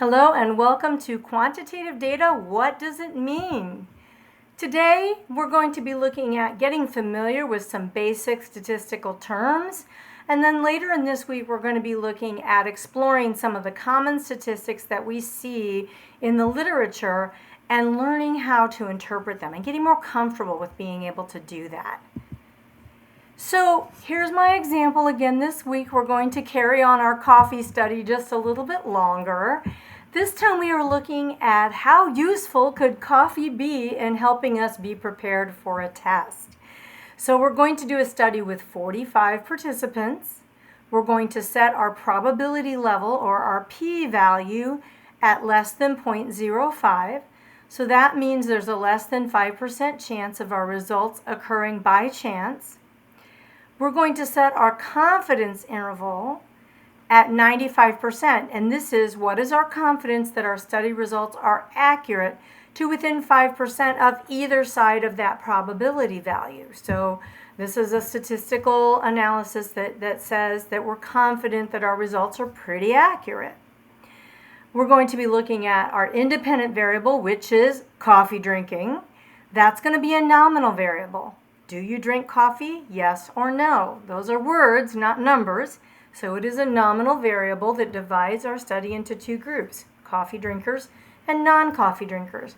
Hello and welcome to Quantitative Data. What does it mean? Today we're going to be looking at getting familiar with some basic statistical terms, and then later in this week we're going to be looking at exploring some of the common statistics that we see in the literature and learning how to interpret them and getting more comfortable with being able to do that. So here's my example again. This week we're going to carry on our coffee study just a little bit longer. This time we are looking at how useful could coffee be in helping us be prepared for a test. So we're going to do a study with 45 participants. We're going to set our probability level or our p-value at less than 0.05. So that means there's a less than 5% chance of our results occurring by chance. We're going to set our confidence interval at 95%, and this is what is our confidence that our study results are accurate to within 5% of either side of that probability value. So this is a statistical analysis that says that we're confident that our results are pretty accurate. We're going to be looking at our independent variable, which is coffee drinking. That's going to be a nominal variable. Do you drink coffee? Yes or no? Those are words, not numbers. So it is a nominal variable that divides our study into two groups, coffee drinkers and non-coffee drinkers.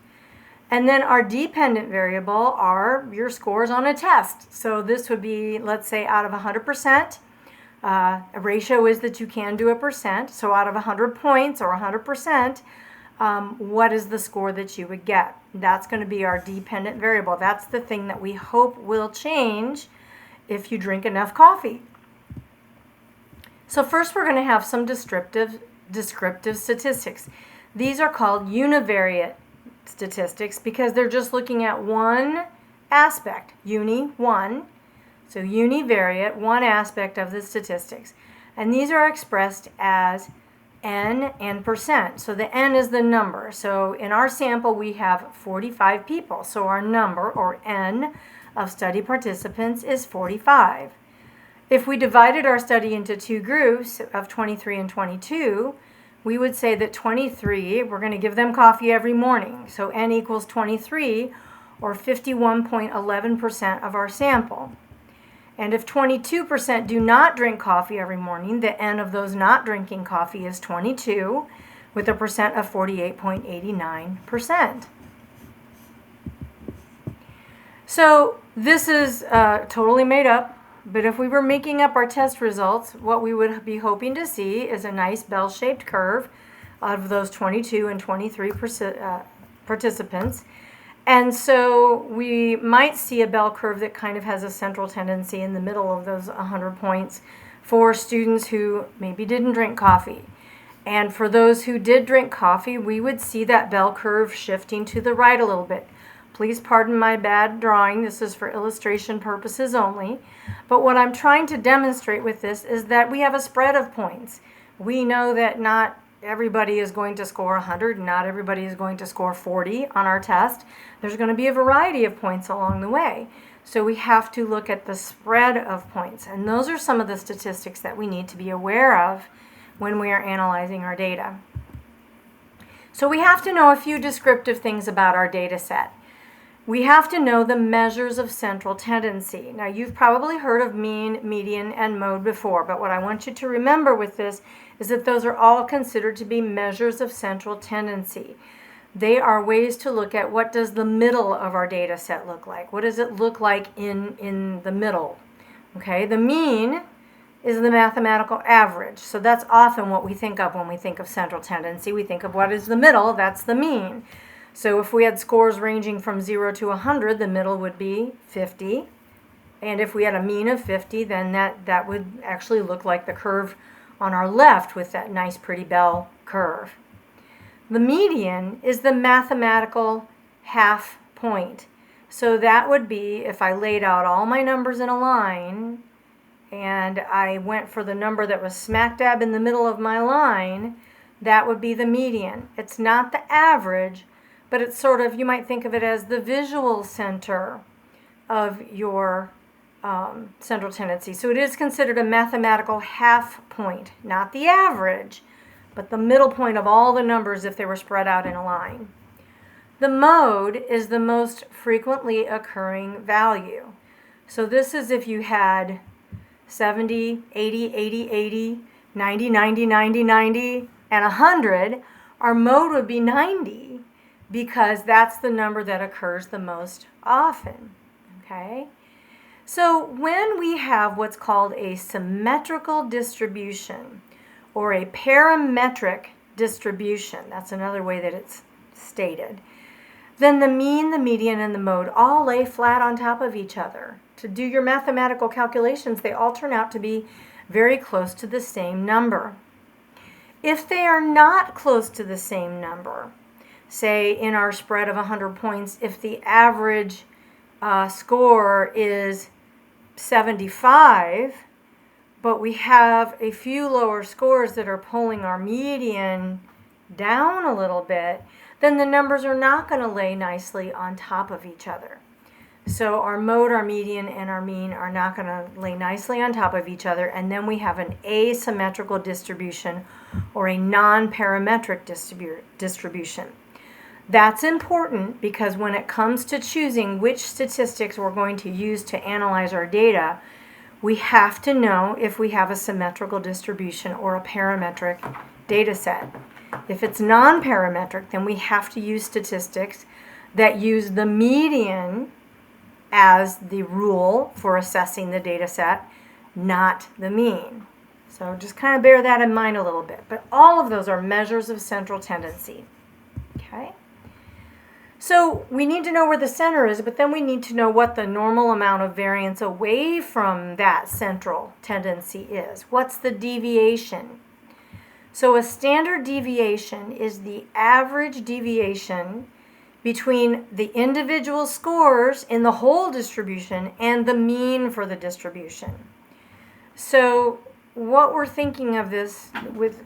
And then our dependent variable are your scores on a test. So this would be, let's say, out of 100%. A ratio is that you can do a percent. So out of 100 points or 100%, what is the score that you would get? That's going to be our dependent variable. That's the thing that we hope will change if you drink enough coffee. So first we're going to have some descriptive statistics. These are called univariate statistics because they're just looking at one aspect, one. So univariate, one aspect of the statistics. And these are expressed as n and percent. So the n is the number. So in our sample we have 45 people. So our number, or n, of study participants is 45. If we divided our study into two groups of 23 and 22, we would say that 23, we're going to give them coffee every morning. So n equals 23, or 51.11% of our sample. And if 22% do not drink coffee every morning, the n of those not drinking coffee is 22, with a percent of 48.89%. So this is totally made up, but if we were making up our test results, what we would be hoping to see is a nice bell-shaped curve of those 22 and 23 participants. And so we might see a bell curve that kind of has a central tendency in the middle of those 100 points for students who maybe didn't drink coffee. And for those who did drink coffee, we would see that bell curve shifting to the right a little bit. Please pardon my bad drawing. This is for illustration purposes only. But what I'm trying to demonstrate with this is that we have a spread of points. We know that not everybody is going to score 100, not everybody is going to score 40 on our test. There's going to be a variety of points along the way. So we have to look at the spread of points. And those are some of the statistics that we need to be aware of when we are analyzing our data. So we have to know a few descriptive things about our data set. We have to know the measures of central tendency. Now, you've probably heard of mean, median, and mode before, but what I want you to remember with this is that those are all considered to be measures of central tendency. They are ways to look at what does the middle of our data set look like. What does it look like in the middle? Okay, the mean is the mathematical average. So that's often what we think of when we think of central tendency. We think of what is the middle, that's the mean. So if we had scores ranging from 0 to 100, the middle would be 50. And if we had a mean of 50, then that would actually look like the curve on our left with that nice pretty bell curve. The median is the mathematical half point. So that would be if I laid out all my numbers in a line and I went for the number that was smack dab in the middle of my line, that would be the median. It's not the average, but it's sort of, you might think of it as the visual center of your central tendency. So it is considered a mathematical half point, not the average, but the middle point of all the numbers if they were spread out in a line. The mode is the most frequently occurring value. So this is if you had 70, 80, 80, 80, 90, 90, 90, 90, and 100, our mode would be 90 because that's the number that occurs the most often. Okay? So when we have what's called a symmetrical distribution or a parametric distribution, that's another way that it's stated, then the mean, the median, and the mode all lay flat on top of each other. To do your mathematical calculations, they all turn out to be very close to the same number. If they are not close to the same number, say in our spread of 100 points, if the average score is 75, but we have a few lower scores that are pulling our median down a little bit, then the numbers are not going to lay nicely on top of each other. So our mode, our median, and our mean are not going to lay nicely on top of each other, and then we have an asymmetrical distribution or a non-parametric distribution. That's important because when it comes to choosing which statistics we're going to use to analyze our data, we have to know if we have a symmetrical distribution or a parametric data set. If it's non-parametric, then we have to use statistics that use the median as the rule for assessing the data set, not the mean. So just kind of bear that in mind a little bit. But all of those are measures of central tendency. Okay? So we need to know where the center is, but then we need to know what the normal amount of variance away from that central tendency is. What's the deviation? So a standard deviation is the average deviation between the individual scores in the whole distribution and the mean for the distribution. So what we're thinking of this,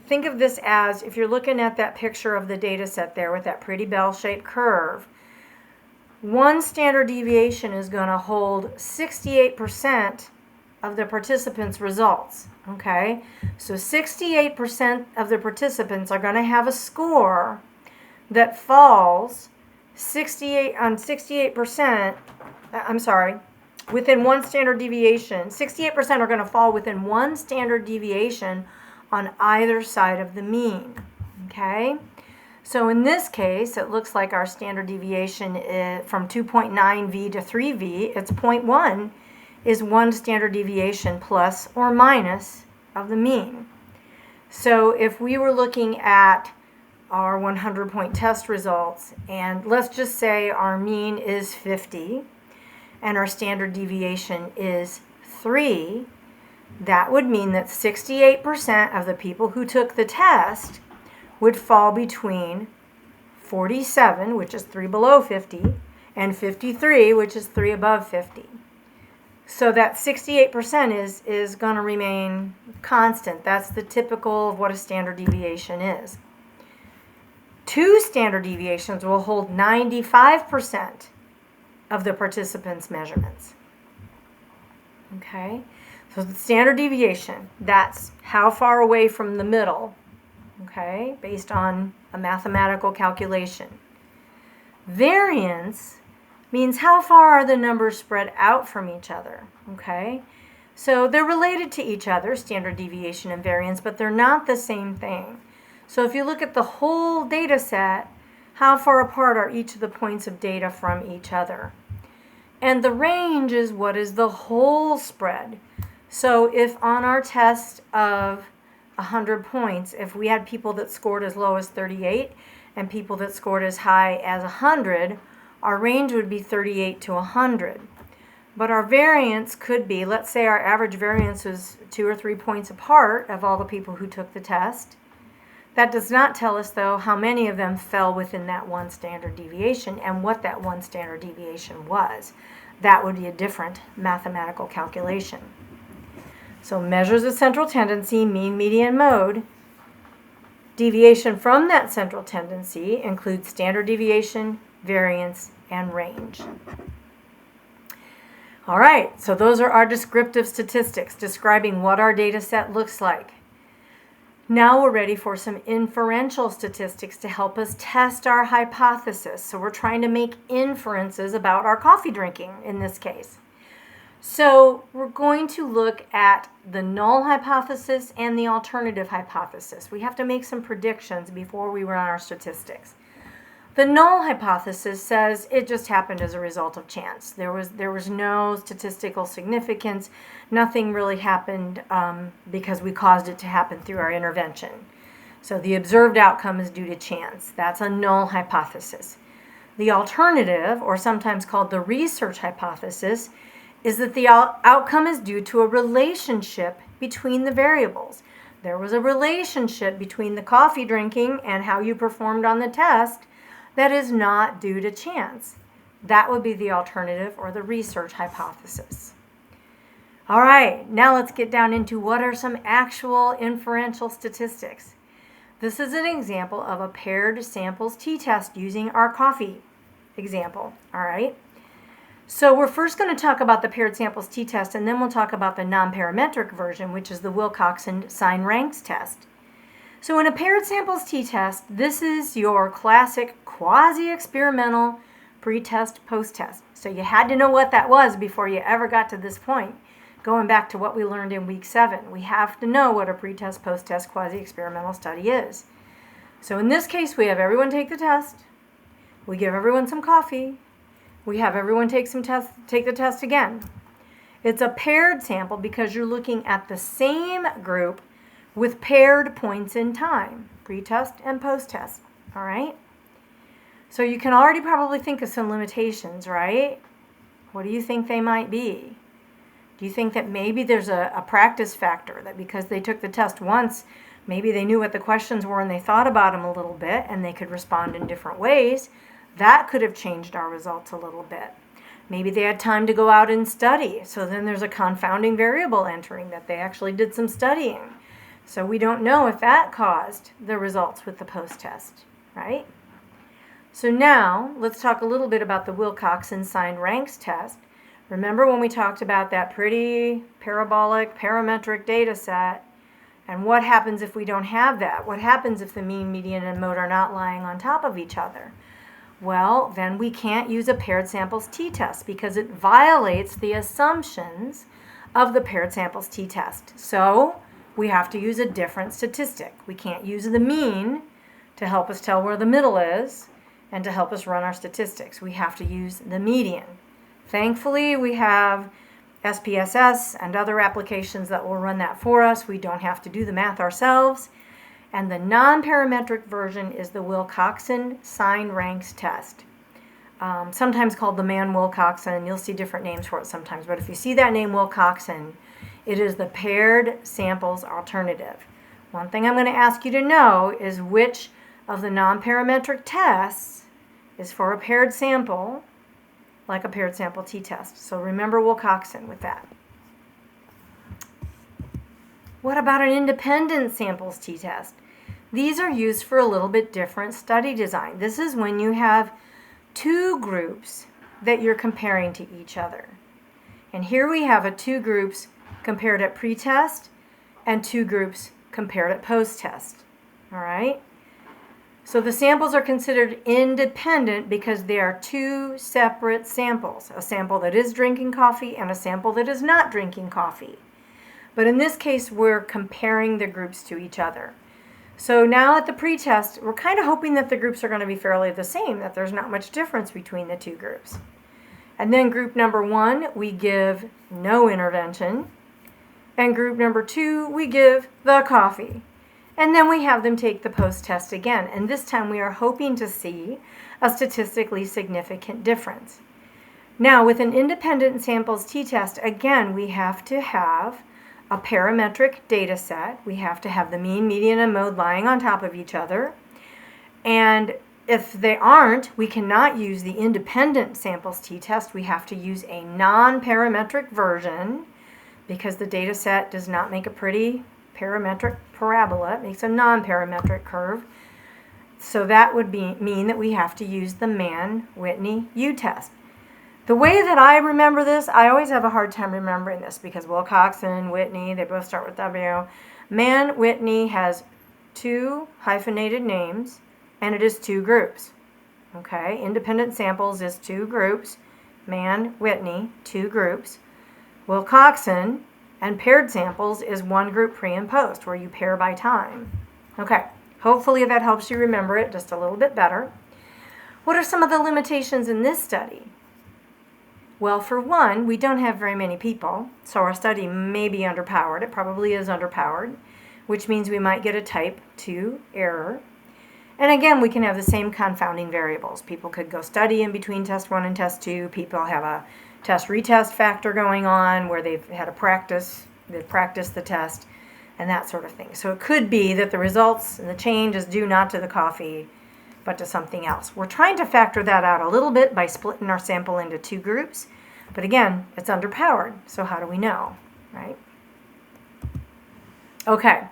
think of this as, if you're looking at that picture of the data set there with that pretty bell-shaped curve, one standard deviation is going to hold 68% of the participants' results. Okay, so 68% of the participants are going to have a score that falls 68%, within one standard deviation. 68% are going to fall within one standard deviation on either side of the mean. Okay, so in this case, it looks like our standard deviation is from 2.9V to 3V. It's 0.1 is one standard deviation plus or minus of the mean. So if we were looking at our 100-point test results, and let's just say our mean is 50 and our standard deviation is 3, that would mean that 68% of the people who took the test would fall between 47, which is 3 below 50, and 53, which is 3 above 50. So that 68% is going to remain constant. That's the typical of what a standard deviation is. 2 standard deviations will hold 95% of the participants' measurements. Okay? So the standard deviation, that's how far away from the middle, okay, based on a mathematical calculation. Variance means how far are the numbers spread out from each other, okay? So they're related to each other, standard deviation and variance, but they're not the same thing. So if you look at the whole data set, how far apart are each of the points of data from each other? And the range is what is the whole spread. So if on our test of 100 points, if we had people that scored as low as 38 and people that scored as high as 100, our range would be 38 to 100. But our variance could be, let's say our average variance was 2 or 3 points apart of all the people who took the test. That does not tell us, though, how many of them fell within that one standard deviation and what that one standard deviation was. That would be a different mathematical calculation. So measures of central tendency, mean, median, mode. Deviation from that central tendency includes standard deviation, variance, and range. All right, so those are our descriptive statistics describing what our data set looks like. Now we're ready for some inferential statistics to help us test our hypothesis. So we're trying to make inferences about our coffee drinking in this case. So we're going to look at the null hypothesis and the alternative hypothesis. We have to make some predictions before we run our statistics. The null hypothesis says it just happened as a result of chance. There was no statistical significance. Nothing really happened because we caused it to happen through our intervention. So the observed outcome is due to chance. That's a null hypothesis. The alternative, or sometimes called the research hypothesis, is that the outcome is due to a relationship between the variables. There was a relationship between the coffee drinking and how you performed on the test that is not due to chance. That would be the alternative or the research hypothesis. All right, now let's get down into what are some actual inferential statistics. This is an example of a paired samples t-test using our coffee example, all right? So we're first going to talk about the paired samples t-test, and then we'll talk about the non-parametric version, which is the Wilcoxon sign ranks test. So in a paired samples t-test, this is your classic quasi-experimental pre-test, post-test. So you had to know what that was before you ever got to this point. Going back to what we learned in week 7, we have to know what a pre-test, post-test quasi-experimental study is. So in this case, we have everyone take the test. We give everyone some coffee. We have everyone take the test again. It's a paired sample because you're looking at the same group with paired points in time, pre-test and post-test, all right? So you can already probably think of some limitations, right? What do you think they might be? Do you think that maybe there's a practice factor, that because they took the test once, maybe they knew what the questions were and they thought about them a little bit and they could respond in different ways? That could have changed our results a little bit. Maybe they had time to go out and study, so then there's a confounding variable entering that they actually did some studying. So we don't know if that caused the results with the post-test, right? So now let's talk a little bit about the Wilcoxon signed ranks test. Remember when we talked about that pretty parabolic parametric data set, and what happens if we don't have that? What happens if the mean, median, and mode are not lying on top of each other? Well, then we can't use a paired samples t-test because it violates the assumptions of the paired samples t-test. So we have to use a different statistic. We can't use the mean to help us tell where the middle is and to help us run our statistics. We have to use the median. Thankfully, we have SPSS and other applications that will run that for us. We don't have to do the math ourselves. And the non-parametric version is the Wilcoxon sign ranks test. Sometimes called the Mann-Wilcoxon. You'll see different names for it sometimes. But if you see that name Wilcoxon, it is the paired samples alternative. One thing I'm going to ask you to know is which of the non-parametric tests is for a paired sample, like a paired sample t-test. So remember Wilcoxon with that. What about an independent samples t-test? These are used for a little bit different study design. This is when you have two groups that you're comparing to each other. And here we have two groups compared at pre-test and two groups compared at post-test. All right? So the samples are considered independent because they are two separate samples. A sample that is drinking coffee and a sample that is not drinking coffee. But in this case, we're comparing the groups to each other. So now at the pre-test, we're kind of hoping that the groups are going to be fairly the same, that there's not much difference between the two groups. And then group number 1, we give no intervention. And group number 2, we give the coffee. And then we have them take the post-test again. And this time we are hoping to see a statistically significant difference. Now with an independent samples t-test, again, we have to have a parametric data set. We have to have the mean, median, and mode lying on top of each other. And if they aren't, we cannot use the independent samples t-test. We have to use a non-parametric version because the data set does not make a pretty parametric parabola. It makes a non-parametric curve. So that would mean that we have to use the Mann-Whitney U-test. The way that I remember this, I always have a hard time remembering this because Wilcoxon, Whitney, they both start with W. Mann-Whitney has two hyphenated names, and it is two groups. Okay, independent samples is two groups. Mann, Whitney, two groups. Wilcoxon and paired samples is one group pre and post, where you pair by time. Okay, hopefully that helps you remember it just a little bit better. What are some of the limitations in this study? Well, for one, we don't have very many people, so our study may be underpowered. It probably is underpowered, which means we might get a type 2 error. And again, we can have the same confounding variables. People could go study in between test 1 and test 2. People have a test-retest factor going on where they've had they've practiced the test, and that sort of thing. So it could be that the results and the change is due not to the coffee, but to something else. We're trying to factor that out a little bit by splitting our sample into two groups. But again, it's underpowered, so how do we know, right? Okay,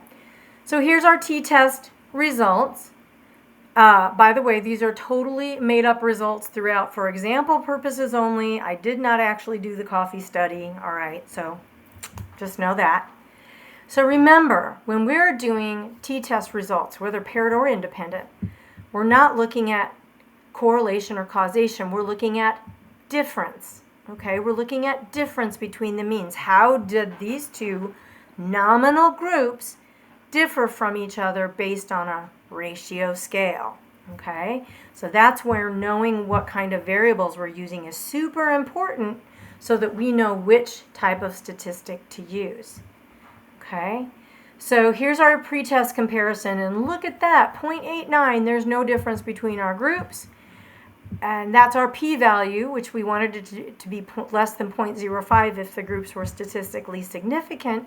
so here's our t-test results. By the way, these are totally made up results throughout for example purposes only. I did not actually do the coffee study, all right, so just know that. So remember, when we're doing t-test results, whether paired or independent, we're not looking at correlation or causation. We're looking at difference, okay? We're looking at difference between the means. How did these two nominal groups differ from each other based on a ratio scale, okay? So that's where knowing what kind of variables we're using is super important so that we know which type of statistic to use, okay? So here's our pretest comparison, and look at that, 0.89. There's no difference between our groups, and that's our p-value, which we wanted it to be less than 0.05 if the groups were statistically significant.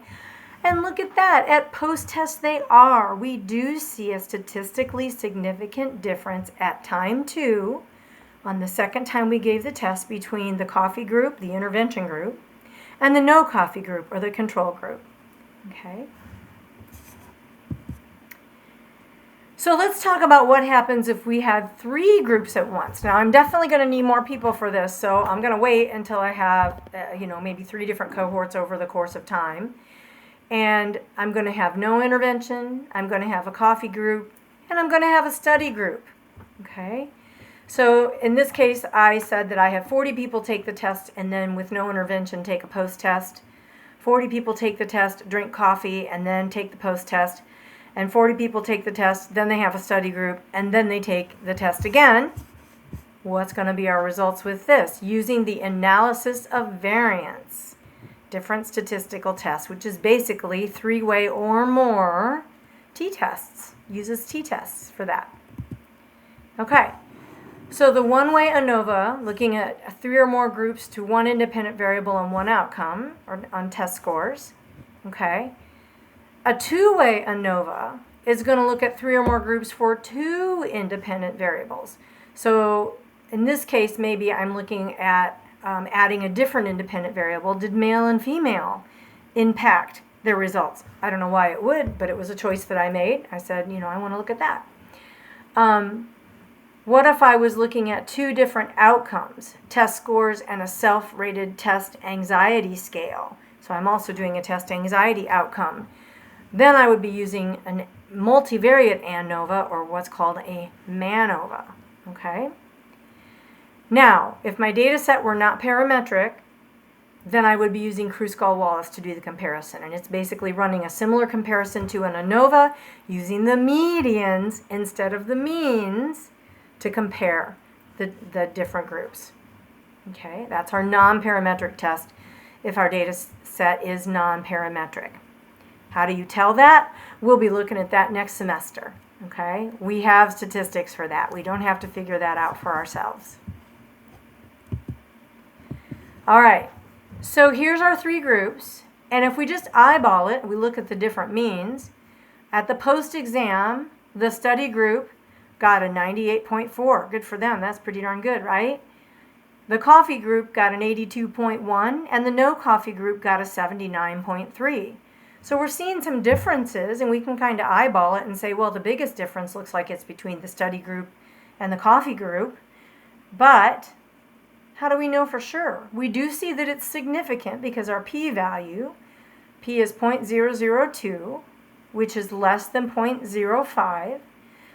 And look at that, at post-test they are. We do see a statistically significant difference at time 2 on the second time we gave the test between the coffee group, the intervention group, and the no coffee group, or the control group, okay? So let's talk about what happens if we had 3 groups at once. Now, I'm definitely going to need more people for this, so I'm going to wait until I have, maybe 3 different cohorts over the course of time. And I'm going to have no intervention, I'm going to have a coffee group, and I'm going to have a study group, okay? So in this case, I said that I have 40 people take the test and then with no intervention take a post-test. 40 people take the test, drink coffee, and then take the post-test. And 40 people take the test, then they have a study group, and then they take the test again. What's going to be our results with this? Using the analysis of variance, different statistical tests, which is basically 3-way or more t-tests, uses t-tests for that. Okay, so the one-way ANOVA, looking at 3 or more groups to 1 independent variable and 1 outcome, or on test scores, okay? A 2-way ANOVA is going to look at 3 or more groups for 2 independent variables. So in this case, maybe I'm looking at adding a different independent variable. Did male and female impact their results? I don't know why it would, but it was a choice that I made. I said, I want to look at that. What if I was looking at 2 different outcomes, test scores and a self-rated test anxiety scale? So I'm also doing a test anxiety outcome. Then I would be using a multivariate ANOVA, or what's called a MANOVA, okay? Now, if my data set were not parametric, then I would be using Kruskal-Wallis to do the comparison. And it's basically running a similar comparison to an ANOVA using the medians instead of the means to compare the different groups. Okay, that's our non-parametric test if our data set is non-parametric. How do you tell that? We'll be looking at that next semester. Okay, we have statistics for that. We don't have to figure that out for ourselves. All right, so here's our 3 groups, and if we just eyeball it, we look at the different means. At the post-exam, the study group got a 98.4. Good for them. That's pretty darn good, right? The coffee group got an 82.1, and the no coffee group got a 79.3. So we're seeing some differences, and we can kind of eyeball it and say, well, the biggest difference looks like it's between the study group and the coffee group. But how do we know for sure? We do see that it's significant because our p-value, p is 0.002, which is less than 0.05.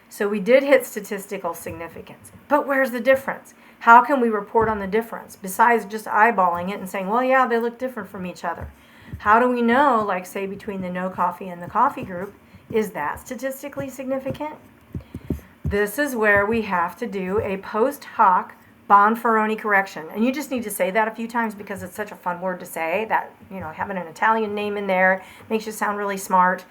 So we did hit statistical significance. But where's the difference? How can we report on the difference besides just eyeballing it and saying, well, yeah, they look different from each other? How do we know, like, say, between the no coffee and the coffee group, is that statistically significant? This is where we have to do a post hoc Bonferroni correction. And you just need to say that a few times because it's such a fun word to say that, having an Italian name in there makes you sound really smart.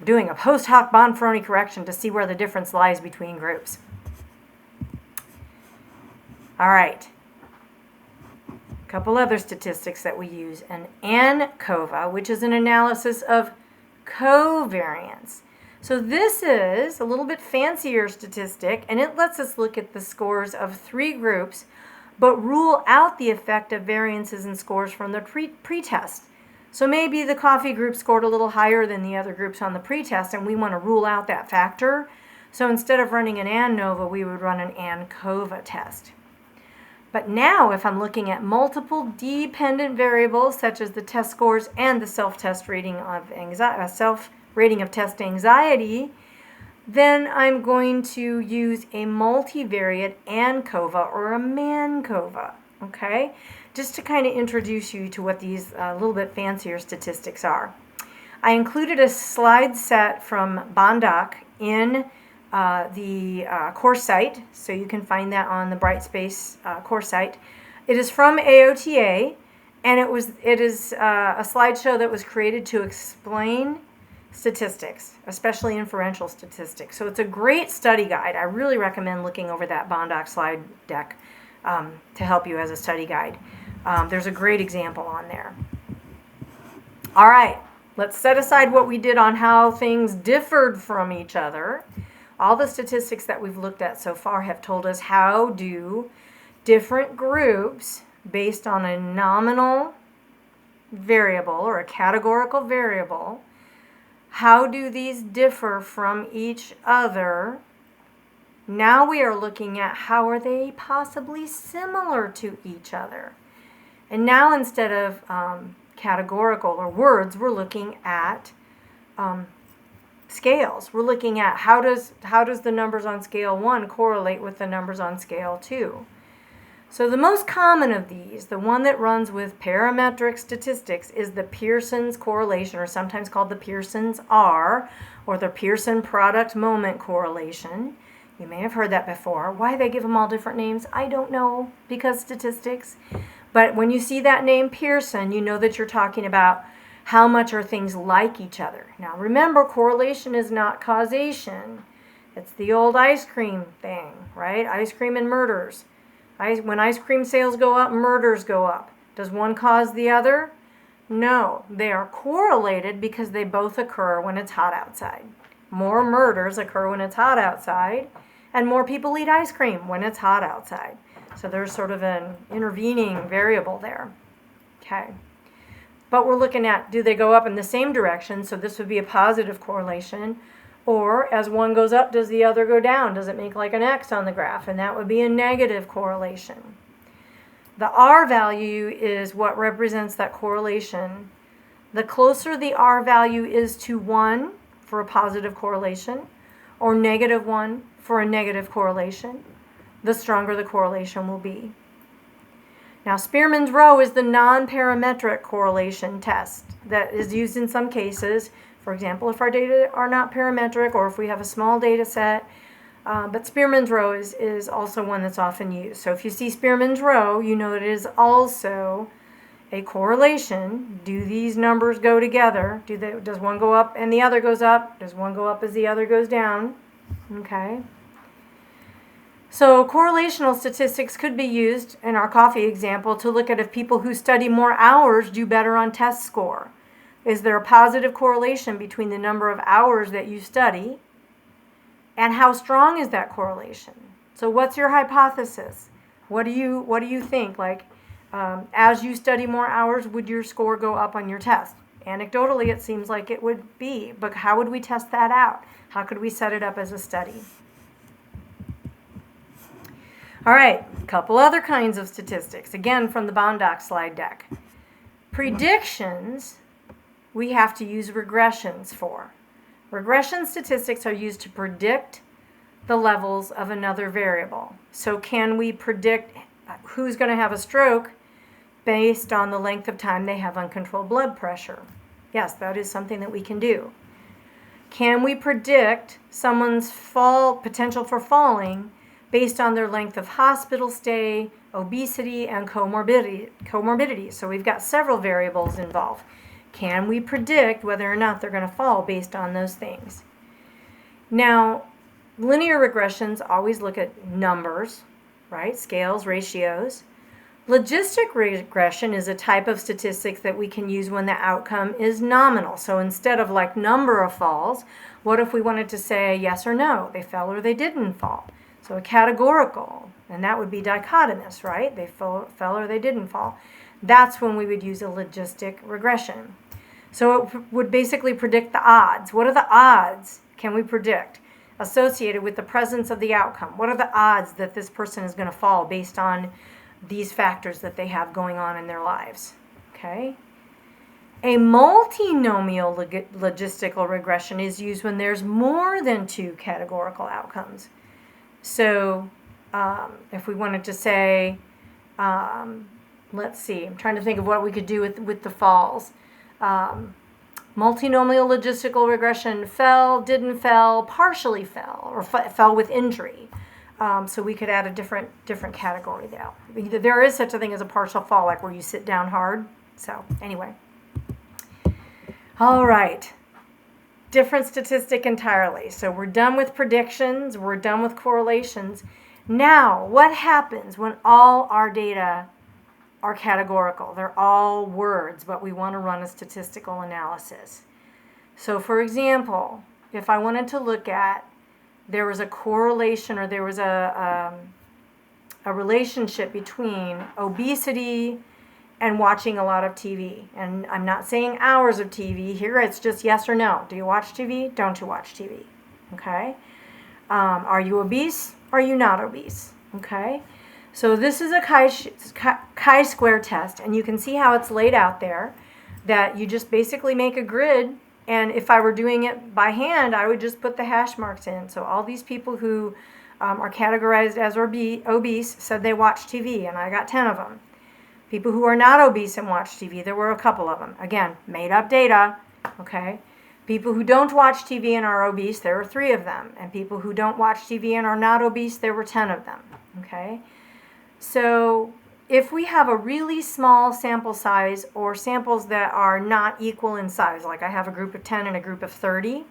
Doing a post hoc Bonferroni correction to see where the difference lies between groups. All right. A couple other statistics that we use. An ANCOVA, which is an analysis of covariance. So this is a little bit fancier statistic, and it lets us look at the scores of 3 groups, but rule out the effect of variances in scores from the pretest. So maybe the coffee group scored a little higher than the other groups on the pretest, and we want to rule out that factor. So instead of running an ANCOVA, we would run an ANCOVA test. But now, if I'm looking at multiple dependent variables, such as the test scores and the self-test rating of rating of test anxiety, then I'm going to use a multivariate ANCOVA or a MANCOVA, okay? Just to kind of introduce you to what these little bit fancier statistics are. I included a slide set from Bondoc in the course site, so you can find that on the Brightspace course site. It is from AOTA, and it is a slideshow that was created to explain statistics, especially inferential statistics. So it's a great study guide. I really recommend looking over that Bondoc slide deck to help you as a study guide. There's a great example on there. All right, let's set aside what we did on how things differed from each other. All the statistics that we've looked at so far have told us how do different groups, based on a nominal variable or a categorical variable, how do these differ from each other? Now we are looking at how are they possibly similar to each other. And now instead of categorical or words, we're looking at scales. We're looking at how does the numbers on scale 1 correlate with the numbers on scale 2. So the most common of these, the one that runs with parametric statistics, is the Pearson's correlation, or sometimes called the Pearson's R, or the Pearson product moment correlation. You may have heard that before. Why they give them all different names, I don't know, because statistics. But when you see that name Pearson, you know that you're talking about how much are things like each other. Now remember, correlation is not causation. It's the old ice cream thing, right? Ice cream and murders. When ice cream sales go up, murders go up. Does one cause the other? No, they are correlated because they both occur when it's hot outside. More murders occur when it's hot outside, and more people eat ice cream when it's hot outside. So there's sort of an intervening variable there. Okay. But we're looking at, do they go up in the same direction? So this would be a positive correlation. Or as one goes up, does the other go down? Does it make like an X on the graph? And that would be a negative correlation. The R value is what represents that correlation. The closer the R value is to 1 for a positive correlation, or -1 for a negative correlation, the stronger the correlation will be. Now, Spearman's rho is the non-parametric correlation test that is used in some cases. For example, if our data are not parametric or if we have a small data set. But Spearman's rho is also one that's often used. So if you see Spearman's rho, you know that it is also a correlation. Do these numbers go together? Does one go up and the other goes up? Does one go up as the other goes down? Okay. So correlational statistics could be used in our coffee example to look at if people who study more hours do better on test score. Is there a positive correlation between the number of hours that you study and how strong is that correlation? So what's your hypothesis? What do you think? Like, as you study more hours, would your score go up on your test? Anecdotally, it seems like it would be, but how would we test that out? How could we set it up as a study? All right, a couple other kinds of statistics, again from the Bondoc slide deck. Predictions, we have to use regressions for. Regression statistics are used to predict the levels of another variable. So can we predict who's going to have a stroke based on the length of time they have uncontrolled blood pressure? Yes, that is something that we can do. Can we predict someone's potential for falling based on their length of hospital stay, obesity, and comorbidity? So we've got several variables involved. Can we predict whether or not they're going to fall based on those things? Now, linear regressions always look at numbers, right? Scales, ratios. Logistic regression is a type of statistics that we can use when the outcome is nominal. So instead of like number of falls, what if we wanted to say yes or no? They fell or they didn't fall. So a categorical, and that would be dichotomous, right? They fell or they didn't fall. That's when we would use a logistic regression. So it would basically predict the odds. What are the odds can we predict associated with the presence of the outcome? What are the odds that this person is going to fall based on these factors that they have going on in their lives? Okay. A multinomial logistical regression is used when there's more than two categorical outcomes. So if we wanted to say, let's see, I'm trying to think of what we could do with the falls. Multinomial logistical regression: fell, didn't fall, partially fell, or fell with injury. So we could add a different category there. There is such a thing as a partial fall, like where you sit down hard. So anyway. All right. Different statistic entirely. So we're done with predictions. We're done with correlations. Now, what happens when all our data are categorical? They're all words, but we want to run a statistical analysis. So for example, if I wanted to look at, there was a correlation, or there was a relationship between obesity and watching a lot of TV. And I'm not saying hours of TV here, it's just yes or no. Do you watch TV? Don't you watch TV? Okay. Are you obese? Are you not obese? Okay. So this is a chi-square test, and you can see how it's laid out there, that you just basically make a grid, and if I were doing it by hand, I would just put the hash marks in. So all these people who are categorized as obese said they watch TV, and I got 10 of them. People who are not obese and watch TV, there were a couple of them. Again, made up data, okay? People who don't watch TV and are obese, there were 3 of them. And people who don't watch TV and are not obese, there were 10 of them, okay? So if we have a really small sample size, or samples that are not equal in size, like I have a group of 10 and a group of 30,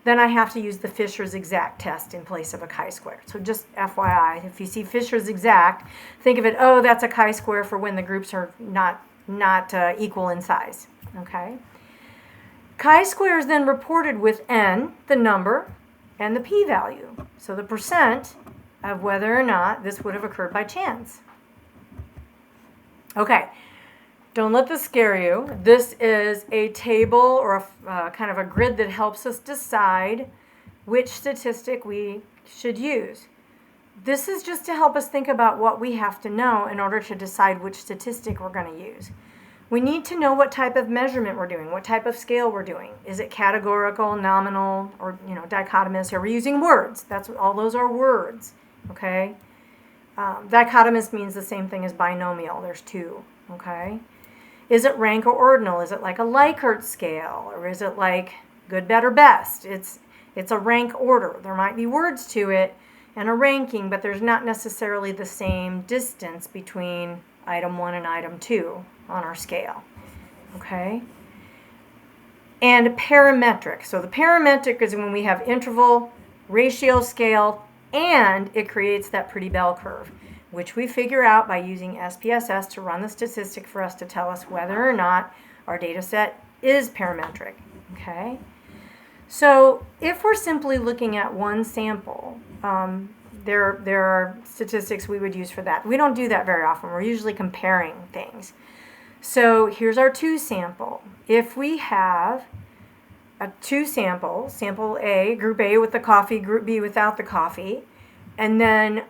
then I have to use the Fisher's exact test in place of a chi-square. So just FYI, if you see Fisher's exact, think of it, oh, that's a chi-square for when the groups are not equal in size, okay? Chi-square is then reported with n, the number, and the p-value. So the percent of whether or not this would have occurred by chance. Okay, don't let this scare you. This is a table, or a kind of a grid that helps us decide which statistic we should use. This is just to help us think about what we have to know in order to decide which statistic we're going to use. We need to know what type of measurement we're doing, what type of scale we're doing. Is it categorical, nominal, or dichotomous? Are we using words? All those are words, okay? Dichotomous means the same thing as binomial. There's 2, okay? Is it rank or ordinal? Is it like a Likert scale, or is it like good, better, best? It's a rank order. There might be words to it and a ranking, but there's not necessarily the same distance between item 1 and item 2 on our scale, okay? And parametric. So the parametric is when we have interval, ratio, scale, and it creates that pretty bell curve, which we figure out by using SPSS to run the statistic for us to tell us whether or not our data set is parametric, okay? So if we're simply looking at one sample, there are statistics we would use for that. We don't do that very often. We're usually comparing things. So here's our 2 sample. If we have 2 samples, sample A, group A with the coffee, group B without the coffee, and then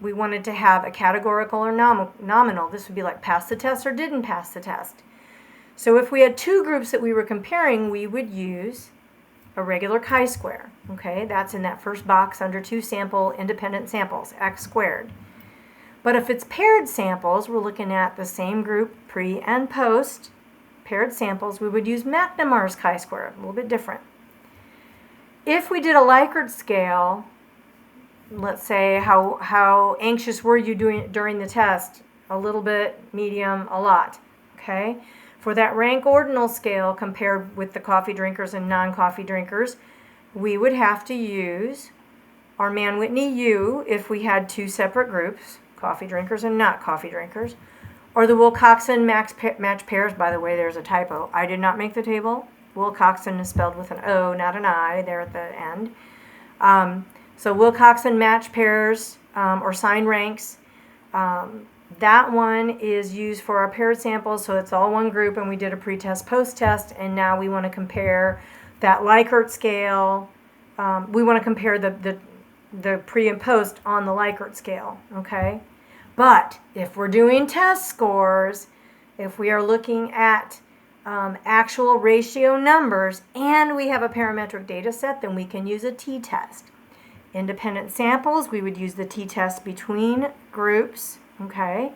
we wanted to have a categorical or nominal, this would be like pass the test or didn't pass the test. So if we had 2 groups that we were comparing, we would use a regular chi-square. Okay, that's in that first box under 2 sample independent samples, x squared. But if it's paired samples, we're looking at the same group pre and post, paired samples, we would use McNemar's chi-square, a little bit different. If we did a Likert scale, let's say how anxious were you doing during the test? A little bit, medium, a lot. Okay? For that rank ordinal scale compared with the coffee drinkers and non-coffee drinkers, we would have to use our Mann-Whitney U if we had 2 separate groups, coffee drinkers and not coffee drinkers, or the Wilcoxon match pairs. By the way, there's a typo. I did not make the table. Wilcoxon is spelled with an O, not an I, there at the end. So Wilcoxon match pairs or sign ranks, that one is used for our paired samples, so it's all one group, and we did a pre-test, post-test, and now we want to compare that Likert scale. We want to compare the pre and post on the Likert scale, okay? But if we're doing test scores, if we are looking at actual ratio numbers and we have a parametric data set, then we can use a t-test. Independent samples, we would use the t-test between groups, okay?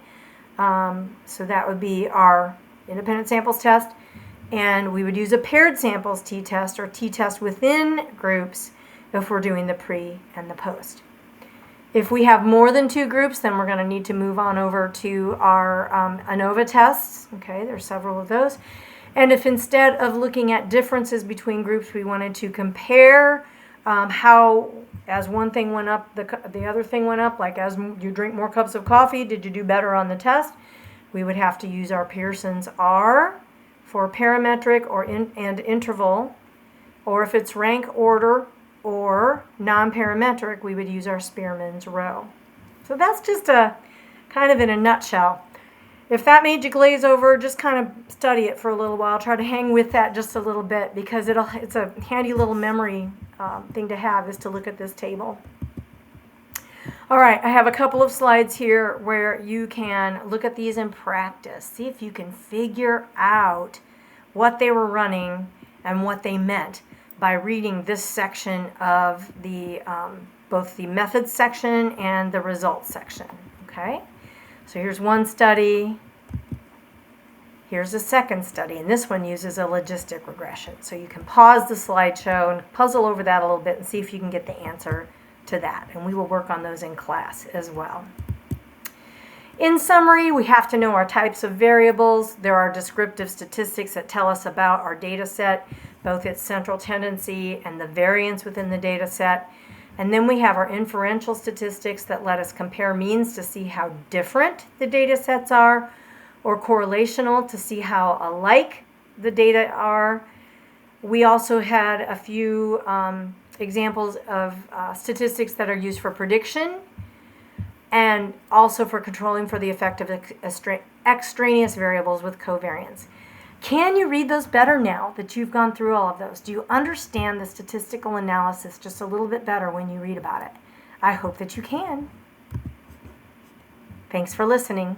So that would be our independent samples test, and we would use a paired samples t-test or t-test within groups if we're doing the pre and the post. If we have more than 2 groups, then we're going to need to move on over to our ANOVA tests. Okay, there's several of those. And if instead of looking at differences between groups, we wanted to compare how, as one thing went up, the other thing went up, like as you drink more cups of coffee, did you do better on the test? We would have to use our Pearson's R for parametric and interval, or if it's rank order or non-parametric, we would use our Spearman's rho. So that's just a kind of in a nutshell. If that made you glaze over, just kind of study it for a little while. Try to hang with that just a little bit, because it's a handy little memory thing to have, is to look at this table. All right, I have a couple of slides here where you can look at these in practice. See if you can figure out what they were running and what they meant by reading this section of the both the methods section and the results section. Okay, so here's one study, here's a second study, and this one uses a logistic regression. So you can pause the slideshow and puzzle over that a little bit and see if you can get the answer to that, and we will work on those in class as well. In summary, we have to know our types of variables. There are descriptive statistics that tell us about our data set, both its central tendency and the variance within the data set. And then we have our inferential statistics that let us compare means to see how different the data sets are, or correlational to see how alike the data are. We also had a few examples of statistics that are used for prediction and also for controlling for the effect of extraneous variables with covariance. Can you read those better now that you've gone through all of those? Do you understand the statistical analysis just a little bit better when you read about it? I hope that you can. Thanks for listening.